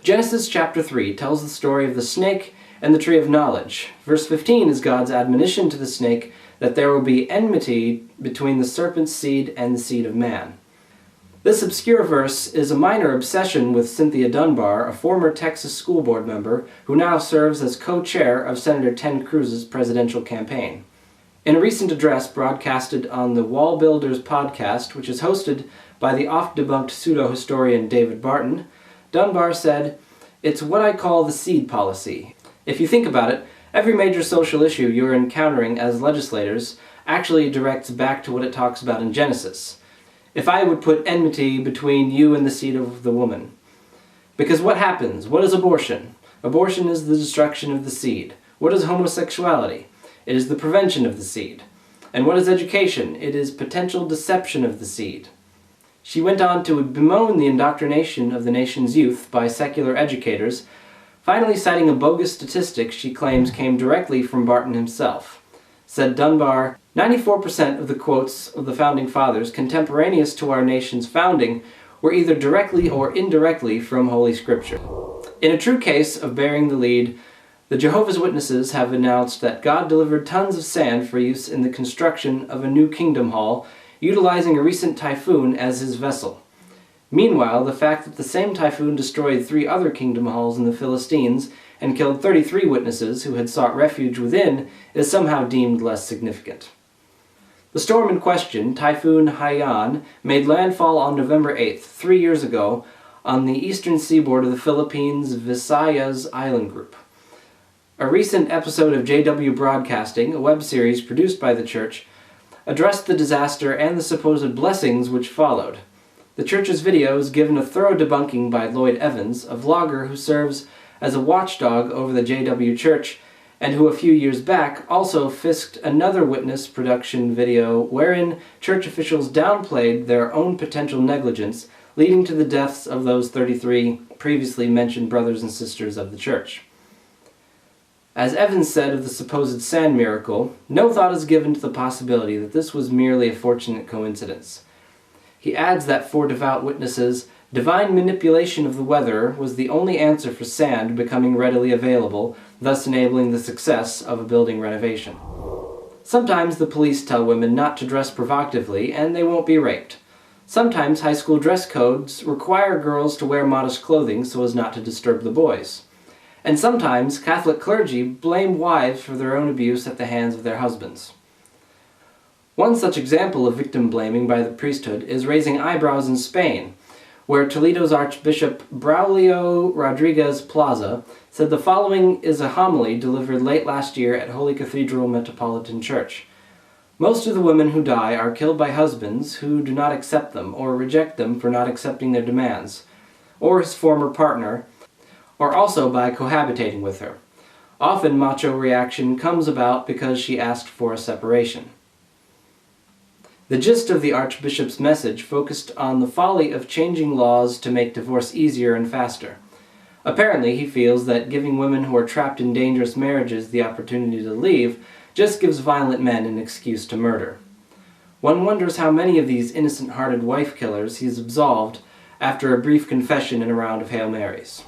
Genesis chapter 3 tells the story of the snake and the tree of knowledge. Verse 15 is God's admonition to the snake that there will be enmity between the serpent's seed and the seed of man. This obscure verse is a minor obsession with Cynthia Dunbar, a former Texas school board member who now serves as co-chair of Senator Ted Cruz's presidential campaign. In a recent address broadcasted on the Wall Builders podcast, which is hosted by the oft-debunked pseudo-historian David Barton, Dunbar said, "It's what I call the seed policy. If you think about it, every major social issue you're encountering as legislators actually directs back to what it talks about in Genesis. If I would put enmity between you and the seed of the woman. Because what happens? What is abortion? Abortion is the destruction of the seed. What is homosexuality? It is the prevention of the seed. And what is education? It is potential deception of the seed." She went on to bemoan the indoctrination of the nation's youth by secular educators, finally citing a bogus statistic she claims came directly from Barton himself. Said Dunbar, 94% of the quotes of the Founding Fathers contemporaneous to our nation's founding were either directly or indirectly from Holy Scripture. In a true case of bearing the lead, the Jehovah's Witnesses have announced that God delivered tons of sand for use in the construction of a new kingdom hall, utilizing a recent typhoon as his vessel. Meanwhile, the fact that the same typhoon destroyed 3 other kingdom halls in the Philistines and killed 33 witnesses who had sought refuge within is somehow deemed less significant. The storm in question, Typhoon Haiyan, made landfall on November 8th, 3 years ago, on the eastern seaboard of the Philippines' Visayas island group. A recent episode of JW Broadcasting, a web series produced by the church, addressed the disaster and the supposed blessings which followed. The church's video is given a thorough debunking by Lloyd Evans, a vlogger who serves as a watchdog over the JW Church and who a few years back also fisked another witness production video wherein church officials downplayed their own potential negligence, leading to the deaths of those 33 previously mentioned brothers and sisters of the church. As Evans said of the supposed sand miracle, no thought is given to the possibility that this was merely a fortunate coincidence. He adds that for devout witnesses, divine manipulation of the weather was the only answer for sand becoming readily available, thus enabling the success of a building renovation. Sometimes the police tell women not to dress provocatively and they won't be raped. Sometimes high school dress codes require girls to wear modest clothing so as not to disturb the boys. And sometimes Catholic clergy blame wives for their own abuse at the hands of their husbands. One such example of victim blaming by the priesthood is raising eyebrows in Spain, where Toledo's Archbishop Braulio Rodriguez Plaza said the following is a homily delivered late last year at Holy Cathedral Metropolitan Church. "Most of the women who die are killed by husbands who do not accept them or reject them for not accepting their demands, or his former partner, or also by cohabitating with her. Often macho reaction comes about because she asked for a separation." The gist of the Archbishop's message focused on the folly of changing laws to make divorce easier and faster. Apparently, he feels that giving women who are trapped in dangerous marriages the opportunity to leave just gives violent men an excuse to murder. One wonders how many of these innocent-hearted wife killers he's absolved after a brief confession and a round of Hail Marys.